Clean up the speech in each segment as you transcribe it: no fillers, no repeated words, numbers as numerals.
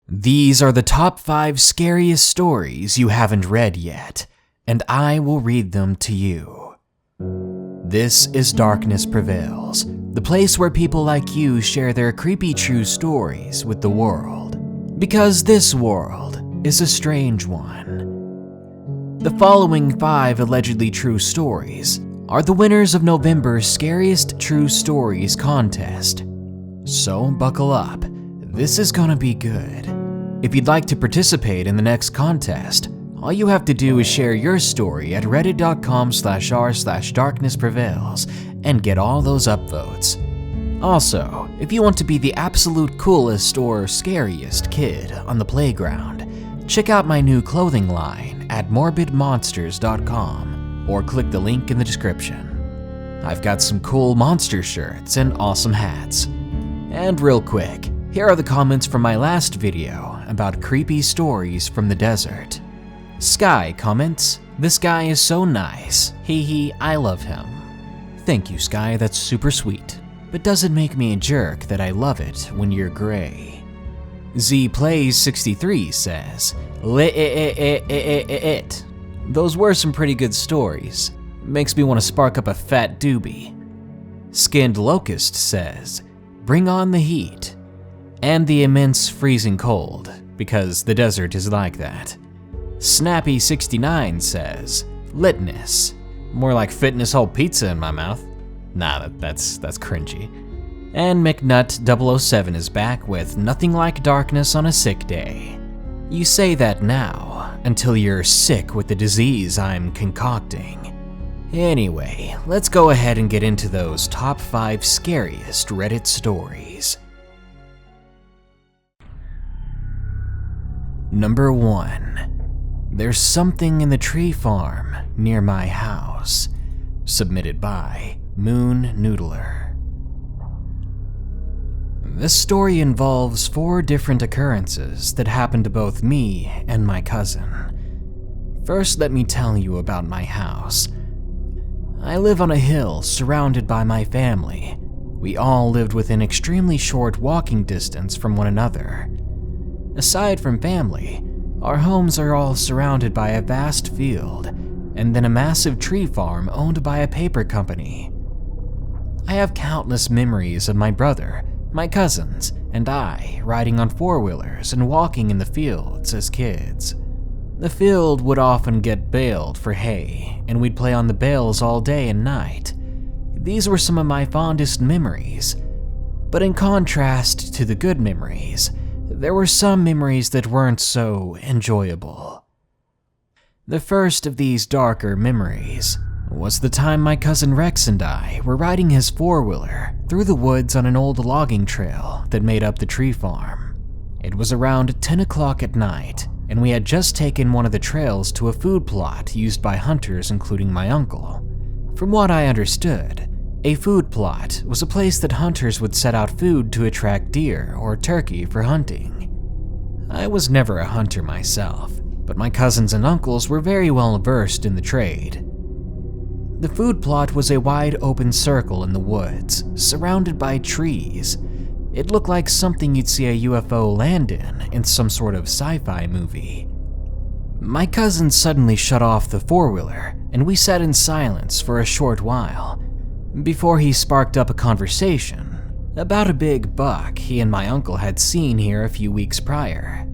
These are the top 5 scariest stories you haven't read yet, and I will read them to you. This is Darkness Prevails, the place where people like you share their creepy true stories with the world. Because this world is a strange one. The following 5 allegedly true stories are the winners of November's Scariest True Stories contest. So buckle up, this is gonna be good. If you'd like to participate in the next contest, all you have to do is share your story at reddit.com/r/darknessprevails and get all those upvotes. Also, if you want to be the absolute coolest or scariest kid on the playground, check out my new clothing line at morbidmonsters.com or click the link in the description. I've got some cool monster shirts and awesome hats. And real quick, here are the comments from my last video about creepy stories from the desert. Sky comments, "This guy is so nice. Hee, I love him." Thank you, Sky, that's super sweet. But does it make me a jerk that I love it when you're gray? Z Plays 63 says, "Lit. Those were some pretty good stories. Makes me want to spark up a fat doobie." Skinned Locust says, "Bring on the heat." And the immense freezing cold, because the desert is like that. Snappy69 says, "Litness." More like fitness whole pizza in my mouth. Nah, that's cringy. And McNutt007 is back with "Nothing like darkness on a sick day." You say that now, until you're sick with the disease I'm concocting. Anyway, let's go ahead and get into those top 5 scariest Reddit stories. Number 1. There's something in the tree farm near my house. Submitted by Moonnoodler. This story involves 4 different occurrences that happened to both me and my cousin. First, let me tell you about my house. I live on a hill surrounded by my family. We all lived within extremely short walking distance from one another. Aside from family, our homes are all surrounded by a vast field, and then a massive tree farm owned by a paper company. I have countless memories of my brother, my cousins, and I riding on 4-wheelers and walking in the fields as kids. The field would often get baled for hay, and we'd play on the bales all day and night. These were some of my fondest memories. But in contrast to the good memories, there were some memories that weren't so enjoyable. The first of these darker memories was the time my cousin Rex and I were riding his 4-wheeler through the woods on an old logging trail that made up the tree farm. It was around 10 o'clock at night, and we had just taken one of the trails to a food plot used by hunters, including my uncle. From what I understood, a food plot was a place that hunters would set out food to attract deer or turkey for hunting. I was never a hunter myself, but my cousins and uncles were very well versed in the trade. The food plot was a wide open circle in the woods, surrounded by trees. It looked like something you'd see a UFO land in some sort of sci-fi movie. My cousin suddenly shut off the 4-wheeler, and we sat in silence for a short while, before he sparked up a conversation about a big buck he and my uncle had seen here a few weeks prior.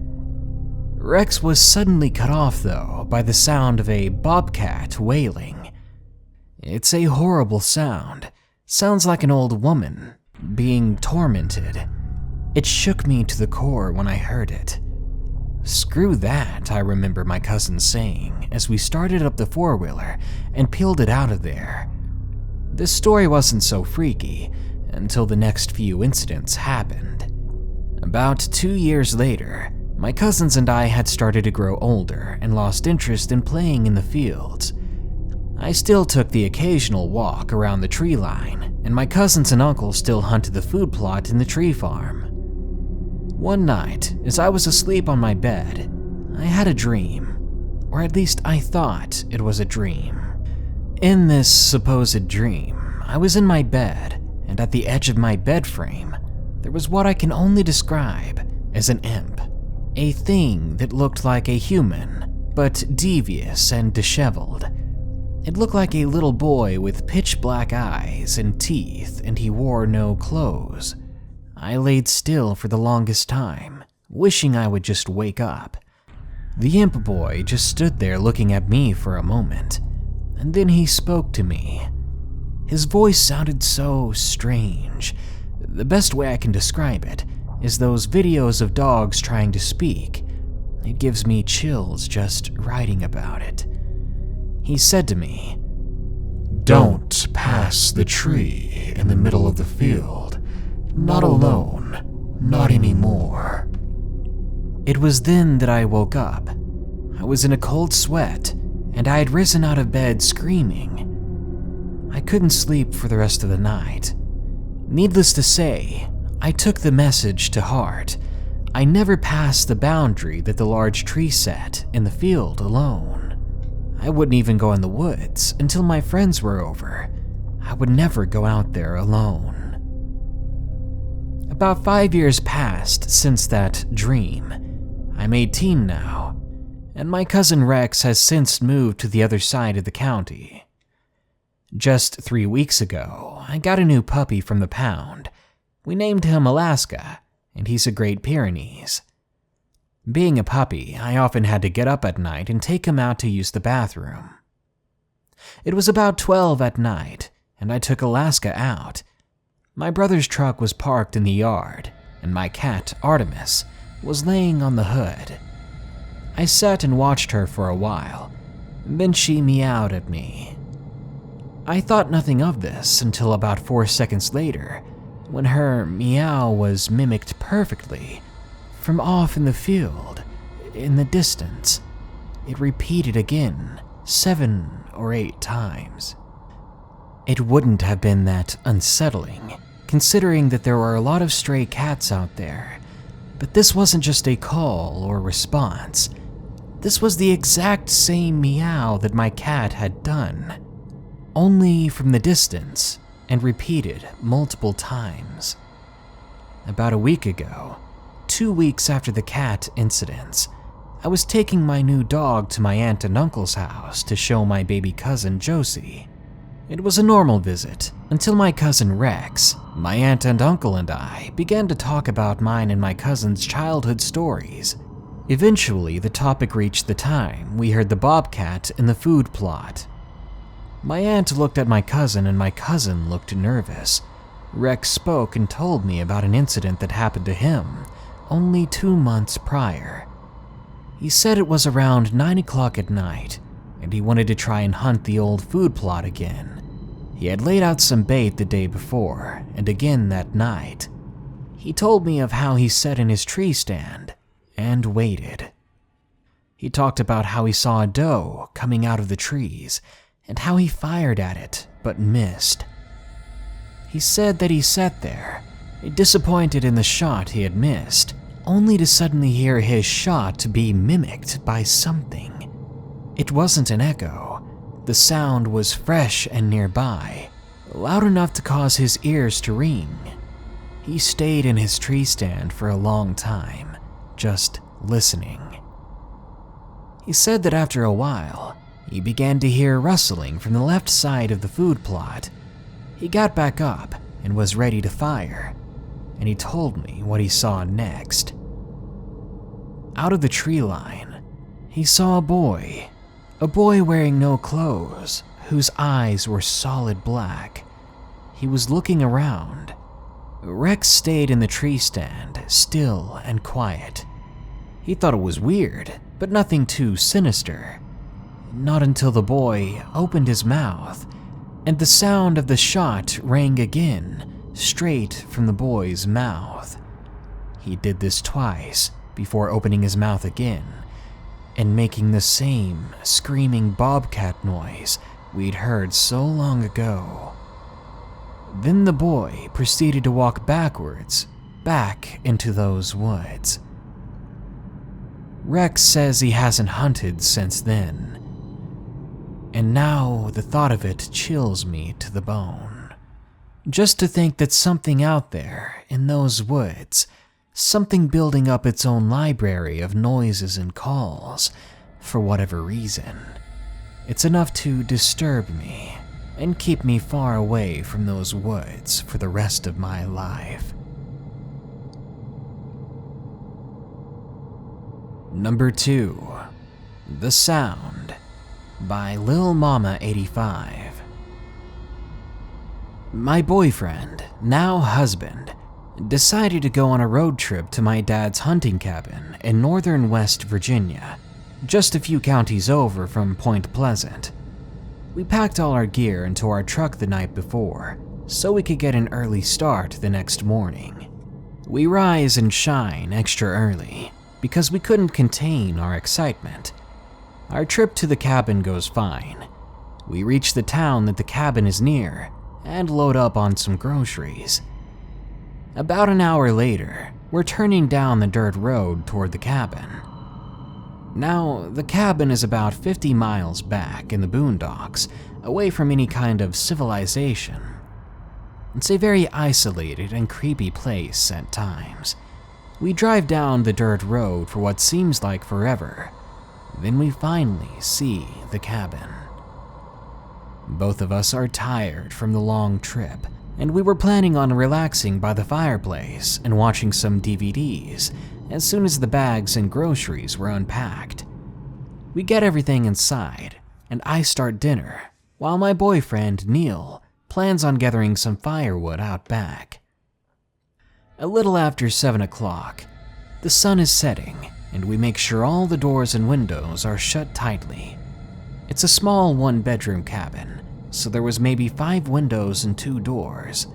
Rex was suddenly cut off, though, by the sound of a bobcat wailing. It's a horrible sound. Sounds like an old woman being tormented. It shook me to the core when I heard it. "Screw that," I remember my cousin saying as we started up the 4-wheeler and peeled it out of there. This story wasn't so freaky until the next few incidents happened. About 2 years later, my cousins and I had started to grow older and lost interest in playing in the fields. I still took the occasional walk around the tree line, and my cousins and uncles still hunted the food plot in the tree farm. One night, as I was asleep on my bed, I had a dream, or at least I thought it was a dream. In this supposed dream, I was in my bed, and at the edge of my bed frame, there was what I can only describe as an imp. A thing that looked like a human, but devious and disheveled. It looked like a little boy with pitch black eyes and teeth, and he wore no clothes. I laid still for the longest time, wishing I would just wake up. The imp boy just stood there looking at me for a moment, and then he spoke to me. His voice sounded so strange. The best way I can describe it is those videos of dogs trying to speak. It gives me chills just writing about it. He said to me, "Don't pass the tree in the middle of the field. Not alone. Not anymore." It was then that I woke up. I was in a cold sweat, and I had risen out of bed screaming. I couldn't sleep for the rest of the night. Needless to say, I took the message to heart. I never passed the boundary that the large tree set in the field alone. I wouldn't even go in the woods until my friends were over. I would never go out there alone. About 5 years passed since that dream. I'm 18 now, and my cousin Rex has since moved to the other side of the county. Just 3 weeks ago, I got a new puppy from the pound. We named him Alaska, and he's a Great Pyrenees. Being a puppy, I often had to get up at night and take him out to use the bathroom. It was about 12 at night, and I took Alaska out. My brother's truck was parked in the yard, and my cat, Artemis, was laying on the hood. I sat and watched her for a while, then she meowed at me. I thought nothing of this until about 4 seconds later, when her meow was mimicked perfectly from off in the field, in the distance. It repeated again, 7 or 8 times. It wouldn't have been that unsettling, considering that there were a lot of stray cats out there. But this wasn't just a call or response. This was the exact same meow that my cat had done, only from the distance and repeated multiple times. About a week ago, 2 weeks after the cat incidents, I was taking my new dog to my aunt and uncle's house to show my baby cousin Josie. It was a normal visit until my cousin Rex, my aunt and uncle, and I began to talk about mine and my cousin's childhood stories. Eventually, the topic reached the time we heard the bobcat in the food plot. My aunt looked at my cousin and my cousin looked nervous. Rex spoke and told me about an incident that happened to him only 2 months prior. He said it was around 9 o'clock at night, and he wanted to try and hunt the old food plot again. He had laid out some bait the day before, and again that night. He told me of how he sat in his tree stand and waited. He talked about how he saw a doe coming out of the trees, and how he fired at it, but missed. He said that he sat there, disappointed in the shot he had missed, only to suddenly hear his shot be mimicked by something. It wasn't an echo. The sound was fresh and nearby, loud enough to cause his ears to ring. He stayed in his tree stand for a long time, just listening. He said that after a while, he began to hear rustling from the left side of the food plot. He got back up and was ready to fire, and he told me what he saw next. Out of the tree line, he saw a boy wearing no clothes, whose eyes were solid black. He was looking around. Rex stayed in the tree stand, still and quiet. He thought it was weird, but nothing too sinister. Not until the boy opened his mouth, and the sound of the shot rang again, straight from the boy's mouth. He did this twice before opening his mouth again, and making the same screaming bobcat noise we'd heard so long ago. Then the boy proceeded to walk backwards, back into those woods. Rex says he hasn't hunted since then, and now the thought of it chills me to the bone. Just to think that something out there in those woods something building up its own library of noises and calls, for whatever reason. It's enough to disturb me and keep me far away from those woods for the rest of my life. Number 2. The Sound by Lil Mama 85. My boyfriend, now husband, decided to go on a road trip to my dad's hunting cabin in northern West Virginia, just a few counties over from Point Pleasant. We packed all our gear into our truck the night before, so we could get an early start the next morning. We rise and shine extra early, because we couldn't contain our excitement. Our trip to the cabin goes fine. We reach the town that the cabin is near and load up on some groceries. About an hour later, we're turning down the dirt road toward the cabin. Now, the cabin is about 50 miles back in the boondocks, away from any kind of civilization. It's a very isolated and creepy place at times. We drive down the dirt road for what seems like forever. Then we finally see the cabin. Both of us are tired from the long trip, and we were planning on relaxing by the fireplace and watching some DVDs as soon as the bags and groceries were unpacked. We get everything inside, and I start dinner, while my boyfriend, Neil, plans on gathering some firewood out back. A little after 7 o'clock, the sun is setting, and we make sure all the doors and windows are shut tightly. It's a small one-bedroom cabin, so there was maybe 5 windows and 2 doors.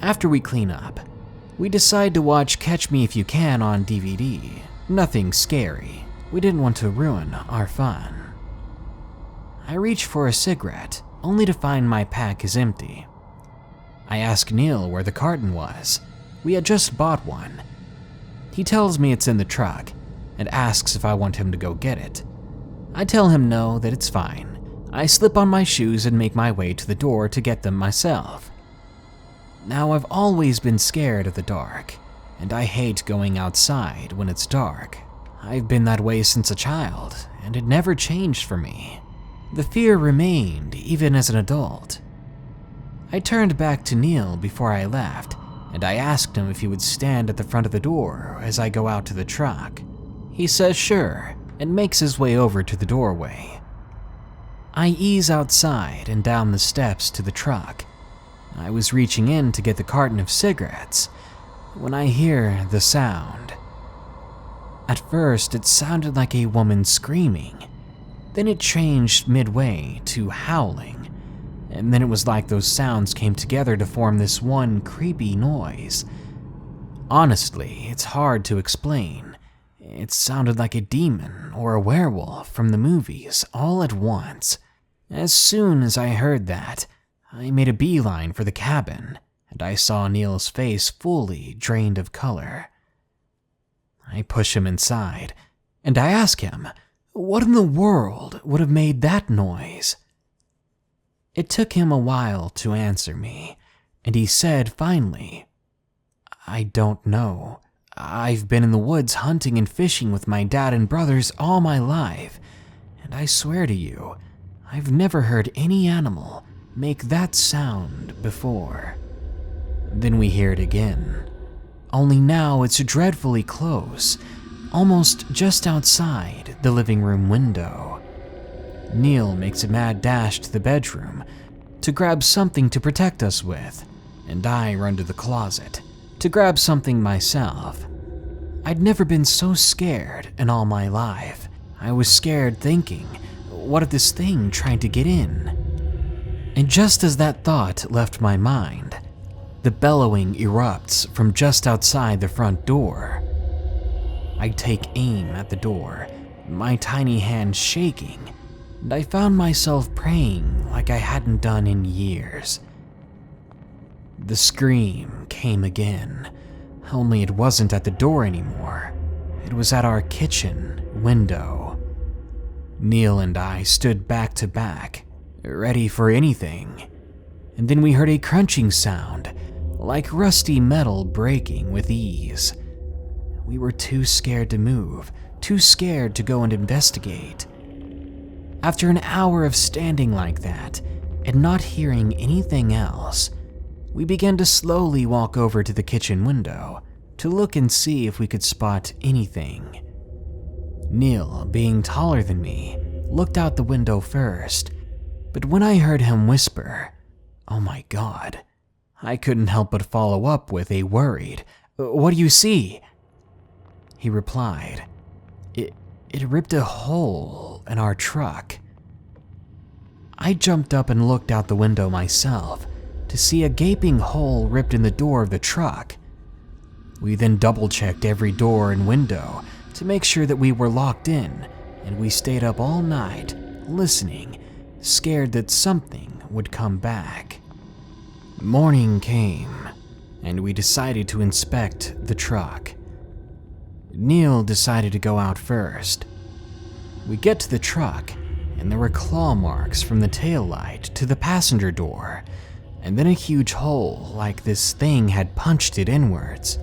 After we clean up, we decide to watch Catch Me If You Can on DVD. Nothing scary. We didn't want to ruin our fun. I reach for a cigarette, only to find my pack is empty. I ask Neil where the carton was. We had just bought one. He tells me it's in the truck and asks if I want him to go get it. I tell him no, that it's fine. I slip on my shoes and make my way to the door to get them myself. Now, I've always been scared of the dark, and I hate going outside when it's dark. I've been that way since a child, and it never changed for me. The fear remained even as an adult. I turned back to Neil before I left, and I asked him if he would stand at the front of the door as I go out to the truck. He says sure, and makes his way over to the doorway. I ease outside and down the steps to the truck. I was reaching in to get the carton of cigarettes when I hear the sound. At first, it sounded like a woman screaming. Then it changed midway to howling. And then it was like those sounds came together to form this one creepy noise. Honestly, it's hard to explain. It sounded like a demon or a werewolf from the movies all at once. As soon as I heard that, I made a beeline for the cabin, and I saw Neil's face fully drained of color. I push him inside, and I ask him, what in the world would have made that noise? It took him a while to answer me, and he said finally, I don't know. I've been in the woods hunting and fishing with my dad and brothers all my life, and I swear to you, I've never heard any animal make that sound before. Then we hear it again, only now it's dreadfully close, almost just outside the living room window. Neil makes a mad dash to the bedroom to grab something to protect us with, and I run to the closet to grab something myself. I'd never been so scared in all my life. I was scared thinking, what if this thing tried to get in? And just as that thought left my mind, the bellowing erupts from just outside the front door. I take aim at the door, my tiny hand shaking, and I found myself praying like I hadn't done in years. The scream came again, only it wasn't at the door anymore. It was at our kitchen window. Neil and I stood back to back, ready for anything, and then we heard a crunching sound like rusty metal breaking with ease. We were too scared to move, too scared to go and investigate. After an hour of standing like that and not hearing anything else, we began to slowly walk over to the kitchen window to look and see if we could spot anything. Neil, being taller than me, looked out the window first, but when I heard him whisper, "Oh my God," I couldn't help but follow up with a worried, "What do you see?" He replied, It ripped a hole in our truck." I jumped up and looked out the window myself to see a gaping hole ripped in the door of the truck. We then double-checked every door and window to make sure that we were locked in, and we stayed up all night, listening, scared that something would come back. Morning came, and we decided to inspect the truck. Neil decided to go out first. We get to the truck, and there were claw marks from the taillight to the passenger door, and then a huge hole like this thing had punched it inwards.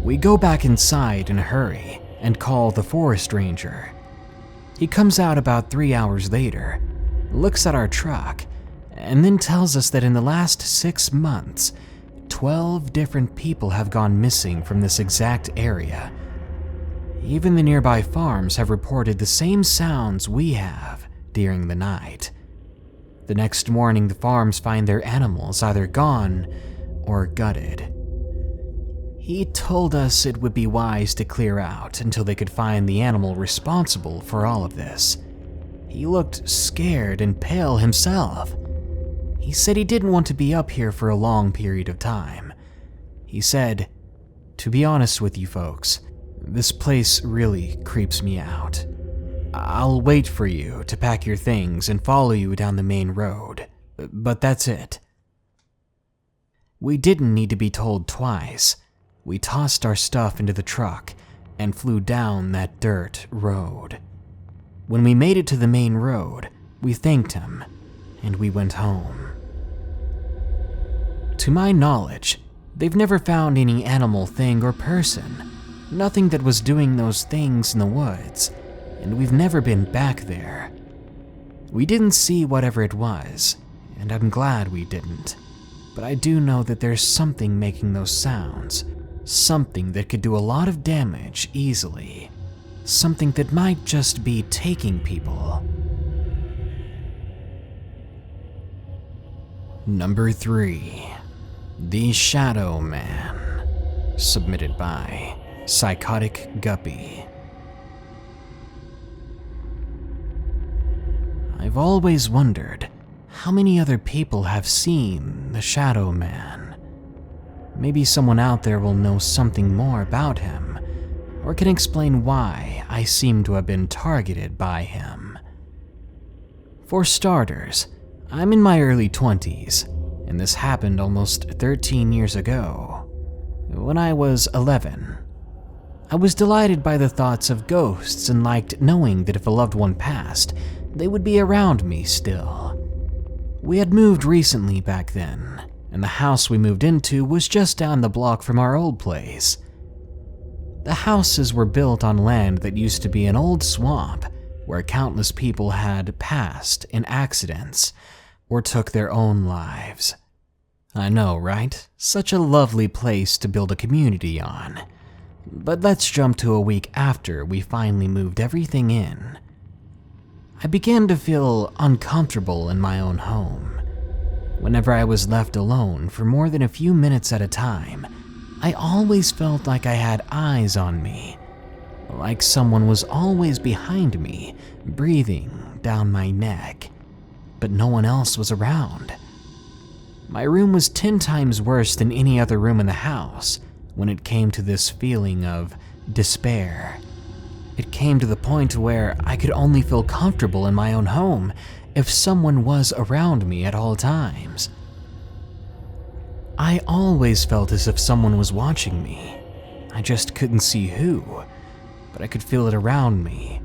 We go back inside in a hurry and call the forest ranger. He comes out about 3 hours later, looks at our truck, and then tells us that in the last 6 months, 12 different people have gone missing from this exact area. Even the nearby farms have reported the same sounds we have during the night. The next morning, the farms find their animals either gone or gutted. He told us it would be wise to clear out until they could find the animal responsible for all of this. He looked scared and pale himself. He said he didn't want to be up here for a long period of time. He said, "To be honest with you folks, this place really creeps me out. I'll wait for you to pack your things and follow you down the main road, but that's it." We didn't need to be told twice. We tossed our stuff into the truck and flew down that dirt road. When we made it to the main road, we thanked him and we went home. To my knowledge, they've never found any animal, thing, or person. Nothing that was doing those things in the woods, and we've never been back there. We didn't see whatever it was, and I'm glad we didn't. But I do know that there's something making those sounds, something that could do a lot of damage easily, something that might just be taking people. Number 3. The Shadow Man, submitted by psychoticguppie. I've always wondered how many other people have seen the Shadow Man. Maybe someone out there will know something more about him, or can explain why I seem to have been targeted by him. For starters, I'm in my early 20s, and this happened almost 13 years ago, when I was 11. I was delighted by the thoughts of ghosts and liked knowing that if a loved one passed, they would be around me still. We had moved recently back then, and the house we moved into was just down the block from our old place. The houses were built on land that used to be an old swamp where countless people had passed in accidents or took their own lives. I know, right? Such a lovely place to build a community on. But let's jump to a week after we finally moved everything in. I began to feel uncomfortable in my own home. Whenever I was left alone for more than a few minutes at a time, I always felt like I had eyes on me, like someone was always behind me, breathing down my neck, but no one else was around. My room was 10 times worse than any other room in the house when it came to this feeling of despair. It came to the point where I could only feel comfortable in my own home if someone was around me at all times. I always felt as if someone was watching me. I just couldn't see who, but I could feel it around me.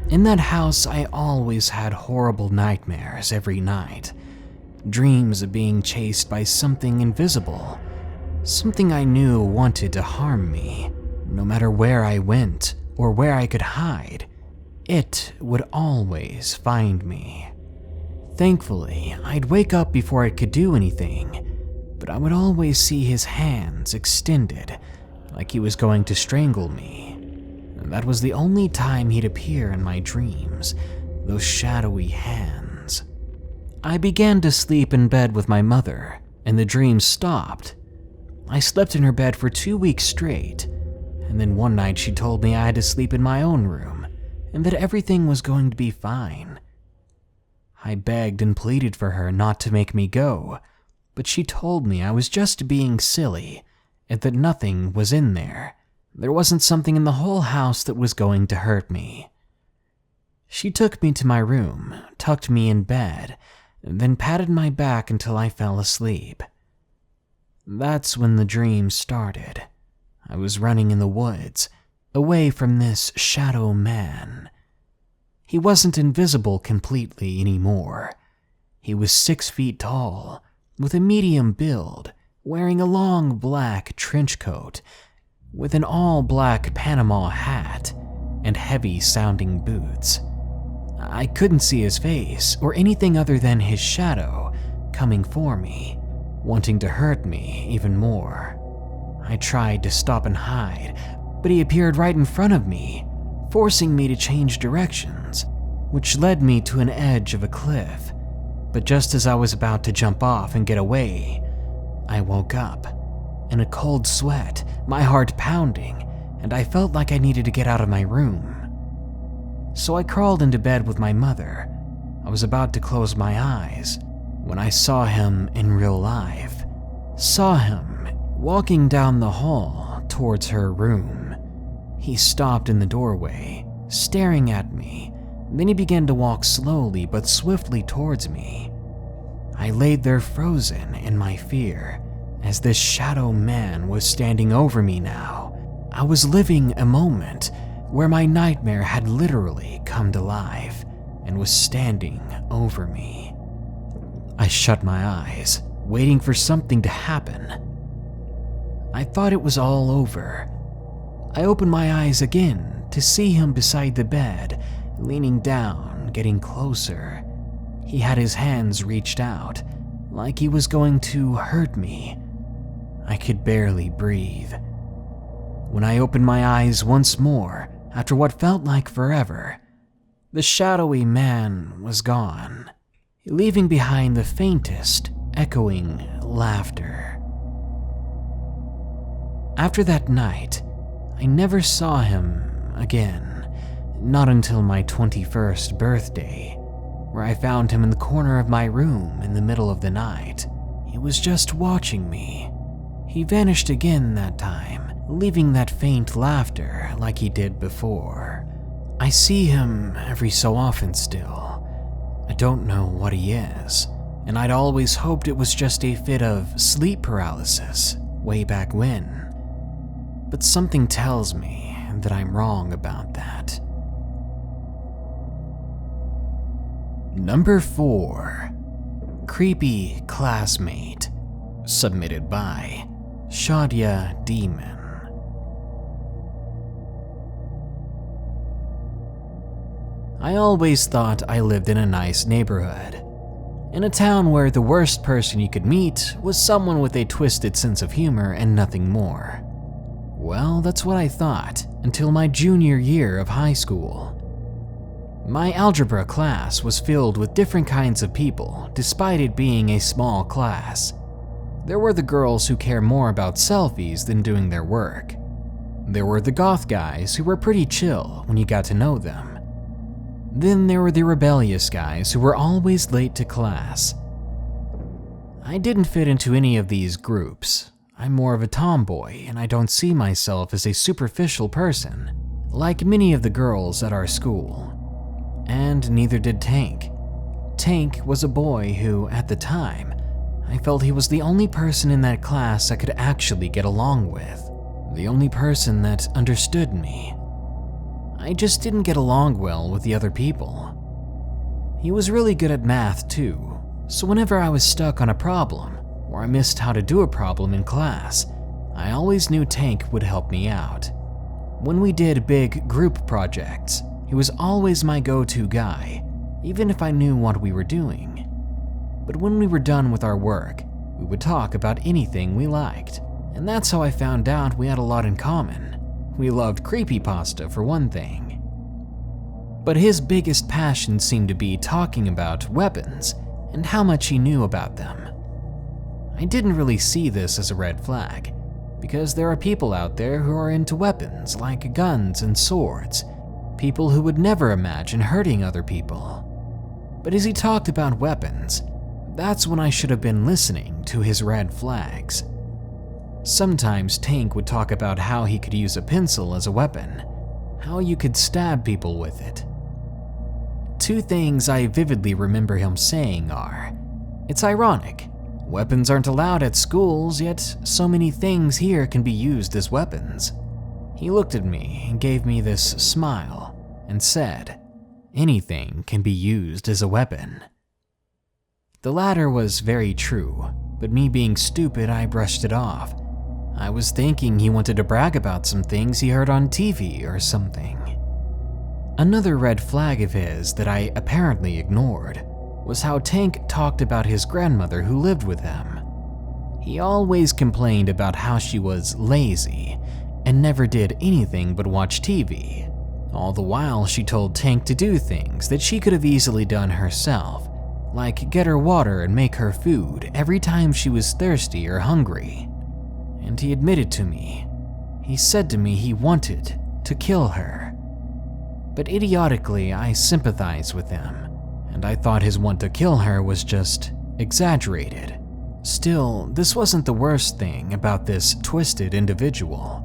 In that house, I always had horrible nightmares every night. dreams of being chased by something invisible, something I knew wanted to harm me. No matter where I went or where I could hide, it would always find me. Thankfully, I'd wake up before it could do anything, but I would always see his hands extended, like he was going to strangle me. That was the only time he'd appear in my dreams, those shadowy hands. I began to sleep in bed with my mother, and the dreams stopped. I slept in her bed for 2 weeks straight, and then one night she told me I had to sleep in my own room, and that everything was going to be fine. I begged and pleaded for her not to make me go, but she told me I was just being silly, and that nothing was in there. There wasn't something in the whole house that was going to hurt me. She took me to my room, tucked me in bed, and then patted my back until I fell asleep. That's when the dream started. I was running in the woods, away from this shadow man. He wasn't invisible completely anymore. He was 6 feet tall, with a medium build, wearing a long black trench coat, with an all-black Panama hat, and heavy-sounding boots. I couldn't see his face or anything other than his shadow coming for me, wanting to hurt me even more. I tried to stop and hide, but he appeared right in front of me, forcing me to change directions, which led me to an edge of a cliff. But just as I was about to jump off and get away, I woke up, in a cold sweat, my heart pounding, and I felt like I needed to get out of my room. So I crawled into bed with my mother. I was about to close my eyes when I saw him in real life. Saw him walking down the hall towards her room. He stopped in the doorway, staring at me. Then he began to walk slowly but swiftly towards me. I laid there frozen in my fear, as this shadow man was standing over me now. I was living a moment where my nightmare had literally come to life and was standing over me. I shut my eyes, waiting for something to happen. I thought it was all over. I opened my eyes again to see him beside the bed, leaning down, getting closer. He had his hands reached out, like he was going to hurt me. I could barely breathe. When I opened my eyes once more, after what felt like forever, the shadowy man was gone, leaving behind the faintest, echoing laughter. After that night, I never saw him again, not until my 21st birthday, where I found him in the corner of my room in the middle of the night. He was just watching me. He vanished again that time, leaving that faint laughter like he did before. I see him every so often still. I don't know what he is, and I'd always hoped it was just a fit of sleep paralysis way back when. But something tells me that I'm wrong about that. Number 4. Creepy Classmate. Submitted by Shadia Demon. I always thought I lived in a nice neighborhood, in a town where the worst person you could meet was someone with a twisted sense of humor and nothing more. Well, that's what I thought until my junior year of high school. My algebra class was filled with different kinds of people, despite it being a small class. There were the girls who care more about selfies than doing their work. There were the goth guys who were pretty chill when you got to know them. Then there were the rebellious guys who were always late to class. I didn't fit into any of these groups. I'm more of a tomboy, and I don't see myself as a superficial person, like many of the girls at our school. And neither did Tank. Tank was a boy who, at the time, I felt he was the only person in that class I could actually get along with, the only person that understood me. I just didn't get along well with the other people. He was really good at math too, So whenever I was stuck on a problem, or I missed how to do a problem in class, I always knew Tank would help me out. When we did big group projects, he was always my go-to guy, even if I knew what we were doing. But when we were done with our work, we would talk about anything we liked, and that's how I found out we had a lot in common. We loved creepypasta for one thing. But his biggest passion seemed to be talking about weapons and how much he knew about them. I didn't really see this as a red flag, because there are people out there who are into weapons like guns and swords, people who would never imagine hurting other people. But as he talked about weapons, that's when I should have been listening to his red flags. Sometimes Tank would talk about how he could use a pencil as a weapon, how you could stab people with it. Two things I vividly remember him saying are, "It's ironic. Weapons aren't allowed at schools, yet so many things here can be used as weapons." He looked at me and gave me this smile and said, "Anything can be used as a weapon." The latter was very true, but me being stupid, I brushed it off. I was thinking he wanted to brag about some things he heard on TV or something. Another red flag of his that I apparently ignored was how Tank talked about his grandmother who lived with him. He always complained about how she was lazy and never did anything but watch TV. All the while she told Tank to do things that she could have easily done herself, like get her water and make her food every time she was thirsty or hungry. And he admitted to me, he said to me he wanted to kill her. But idiotically, I sympathized with him, and I thought his want to kill her was just exaggerated. Still, this wasn't the worst thing about this twisted individual.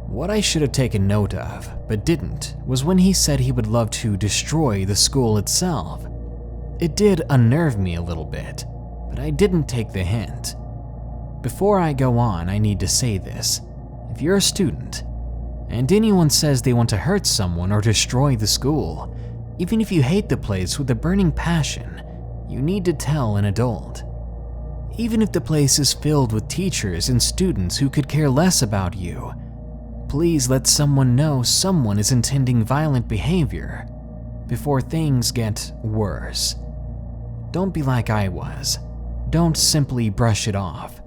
What I should have taken note of, but didn't, was when he said he would love to destroy the school itself. It did unnerve me a little bit, but I didn't take the hint. Before I go on, I need to say this. If you're a student, and anyone says they want to hurt someone or destroy the school, even if you hate the place with a burning passion, you need to tell an adult. Even if the place is filled with teachers and students who could care less about you, please let someone know someone is intending violent behavior before things get worse. Don't be like I was. Don't simply brush it off.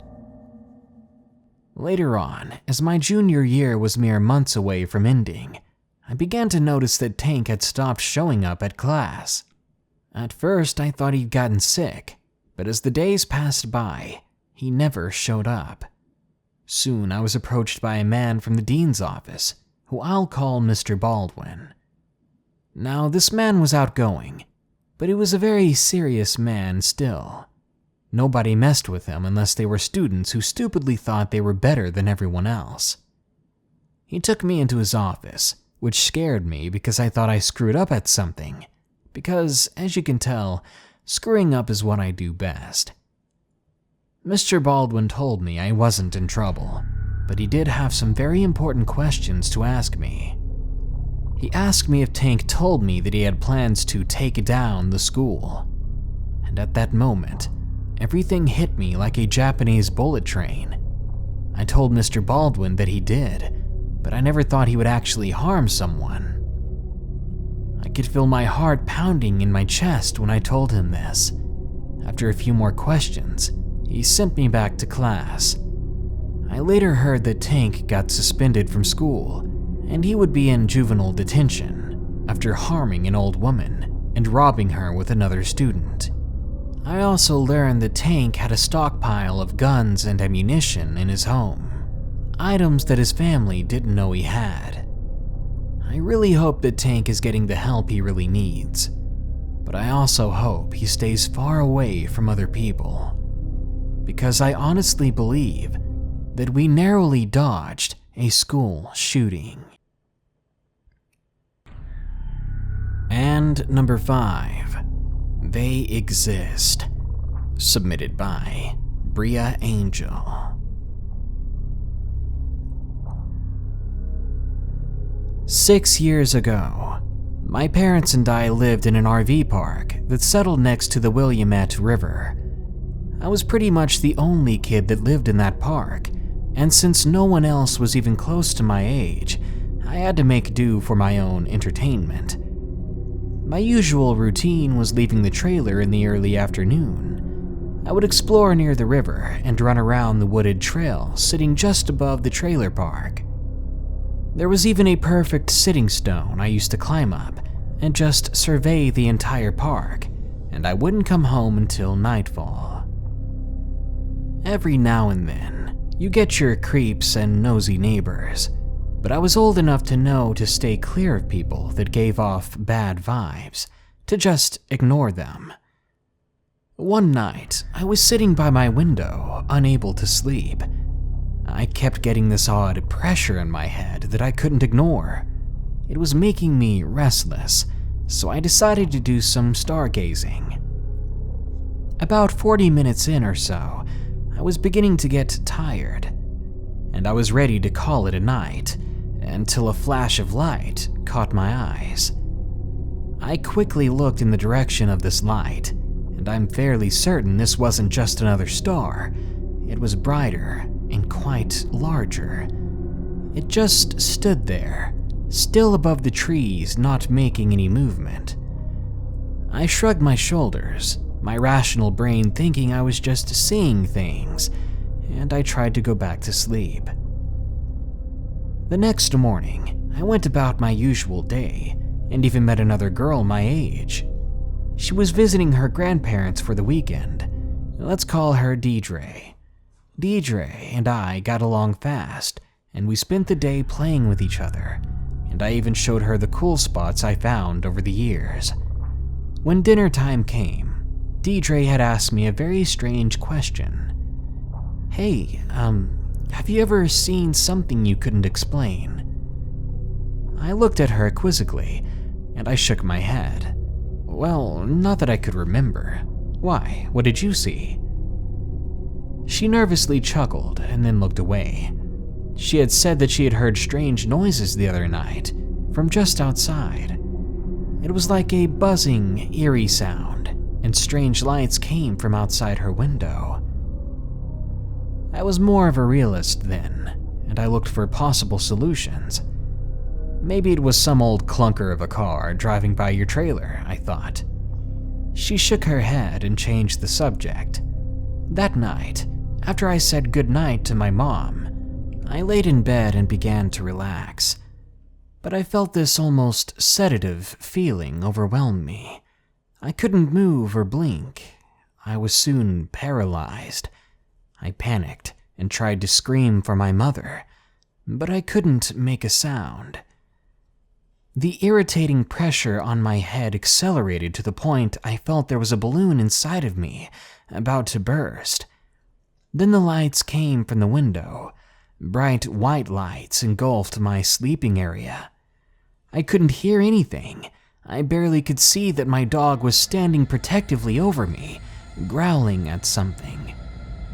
Later on, as my junior year was mere months away from ending, I began to notice that Tank had stopped showing up at class. At first, I thought he'd gotten sick, but as the days passed by, he never showed up. Soon, I was approached by a man from the dean's office, who I'll call Mr. Baldwin. Now, this man was outgoing, but he was a very serious man still. Nobody messed with him unless they were students who stupidly thought they were better than everyone else. He took me into his office, which scared me because I thought I screwed up at something. Because, as you can tell, screwing up is what I do best. Mr. Baldwin told me I wasn't in trouble, but he did have some very important questions to ask me. He asked me if Tank told me that he had plans to take down the school. And at that moment, everything hit me like a Japanese bullet train. I told Mr. Baldwin that he did, but I never thought he would actually harm someone. I could feel my heart pounding in my chest when I told him this. After a few more questions, he sent me back to class. I later heard that Tank got suspended from school, and he would be in juvenile detention after harming an old woman and robbing her with another student. I also learned that Tank had a stockpile of guns and ammunition in his home, items that his family didn't know he had. I really hope that Tank is getting the help he really needs, but I also hope he stays far away from other people, because I honestly believe that we narrowly dodged a school shooting. And number 5. They Exist, submitted by Bria Angel. 6 years ago, My parents and I lived in an RV park that settled next to the Willamette River. I was pretty much the only kid that lived in that park, and since no one else was even close to my age, I had to make do for my own entertainment. My usual routine was leaving the trailer in the early afternoon. I would explore near the river and run around the wooded trail sitting just above the trailer park. There was even a perfect sitting stone I used to climb up and just survey the entire park, and I wouldn't come home until nightfall. Every now and then, you get your creeps and nosy neighbors, but I was old enough to know to stay clear of people that gave off bad vibes, to just ignore them. One night, I was sitting by my window, unable to sleep. I kept getting this odd pressure in my head that I couldn't ignore. It was making me restless, so I decided to do some stargazing. About 40 minutes in or so, I was beginning to get tired, and I was ready to call it a night, until a flash of light caught my eyes. I quickly looked in the direction of this light, and I'm fairly certain this wasn't just another star. It was brighter and quite larger. It just stood there, still above the trees, not making any movement. I shrugged my shoulders, my rational brain thinking I was just seeing things, and I tried to go back to sleep. The next morning, I went about my usual day, and even met another girl my age. She was visiting her grandparents for the weekend. Let's call her Deidre. Deidre and I got along fast, and we spent the day playing with each other, and I even showed her the cool spots I found over the years. When dinner time came, Deidre had asked me a very strange question. Hey, have you ever seen something you couldn't explain? I looked at her quizzically, and I shook my head. Well, not that I could remember. Why, what did you see? She nervously chuckled and then looked away. She had said that she had heard strange noises the other night, from just outside. It was like a buzzing, eerie sound, and strange lights came from outside her window. I was more of a realist then, and I looked for possible solutions. Maybe it was some old clunker of a car driving by your trailer, I thought. She shook her head and changed the subject. That night, after I said goodnight to my mom, I laid in bed and began to relax. But I felt this almost sedative feeling overwhelm me. I couldn't move or blink. I was soon paralyzed. I panicked and tried to scream for my mother, but I couldn't make a sound. The irritating pressure on my head accelerated to the point I felt there was a balloon inside of me, about to burst. Then the lights came from the window. Bright white lights engulfed my sleeping area. I couldn't hear anything. I barely could see that my dog was standing protectively over me, growling at something.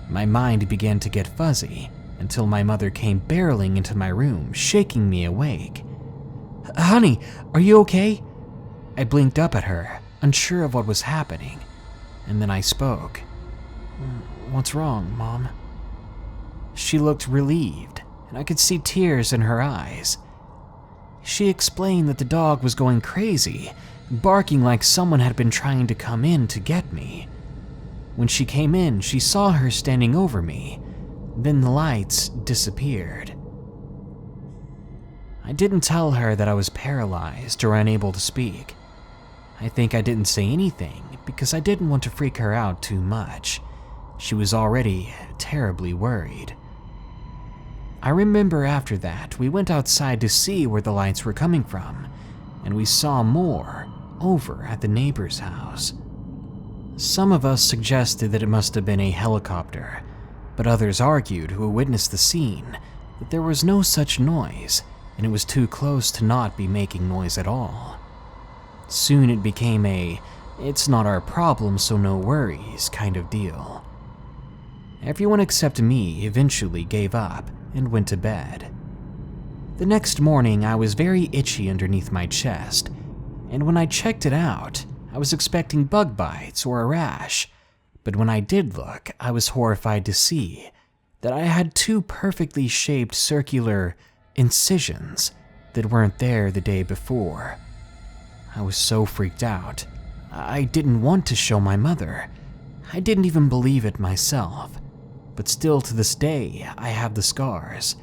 My mind began to get fuzzy until my mother came barreling into my room, shaking me awake. "Honey, are you okay?" I blinked up at her, unsure of what was happening, and then I spoke. "What's wrong, Mom?" She looked relieved, and I could see tears in her eyes. She explained that the dog was going crazy, barking like someone had been trying to come in to get me. When she came in, she saw her standing over me. Then the lights disappeared. I didn't tell her that I was paralyzed or unable to speak. I think I didn't say anything because I didn't want to freak her out too much. She was already terribly worried. I remember after that, we went outside to see where the lights were coming from, and we saw more over at the neighbor's house. Some of us suggested that it must have been a helicopter, but others argued who witnessed the scene that there was no such noise, and it was too close to not be making noise at all. Soon it became a, "it's not our problem, so no worries" kind of deal. Everyone except me eventually gave up and went to bed. The next morning, I was very itchy underneath my chest, and when I checked it out, I was expecting bug bites or a rash, but when I did look, I was horrified to see that I had 2 perfectly shaped circular incisions that weren't there the day before. I was so freaked out. I didn't want to show my mother. I didn't even believe it myself, but still to this day, I have the scars,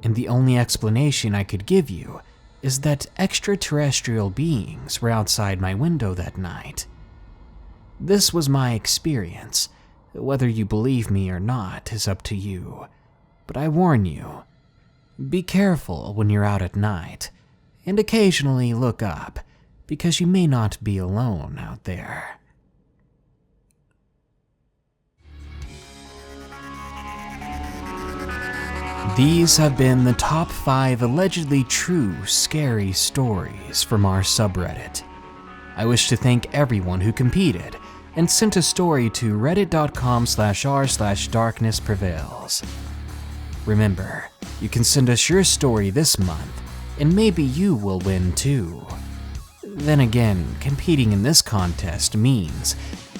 and the only explanation I could give you is that extraterrestrial beings were outside my window that night. This was my experience. Whether you believe me or not is up to you, but I warn you, be careful when you're out at night, and occasionally look up, because you may not be alone out there. These have been the top 5 allegedly true scary stories from our subreddit. I wish to thank everyone who competed and sent a story to reddit.com/r/darknessprevails. Remember, you can send us your story this month, and maybe you will win too. Then again, competing in this contest means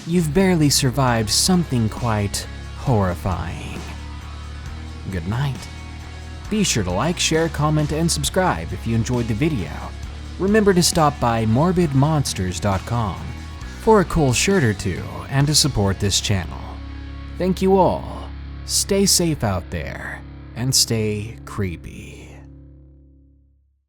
you've barely survived something quite horrifying. Good night. Be sure to like, share, comment, and subscribe if you enjoyed the video. Remember to stop by morbidmonsters.com for a cool shirt or two and to support this channel. Thank you all. Stay safe out there and stay creepy.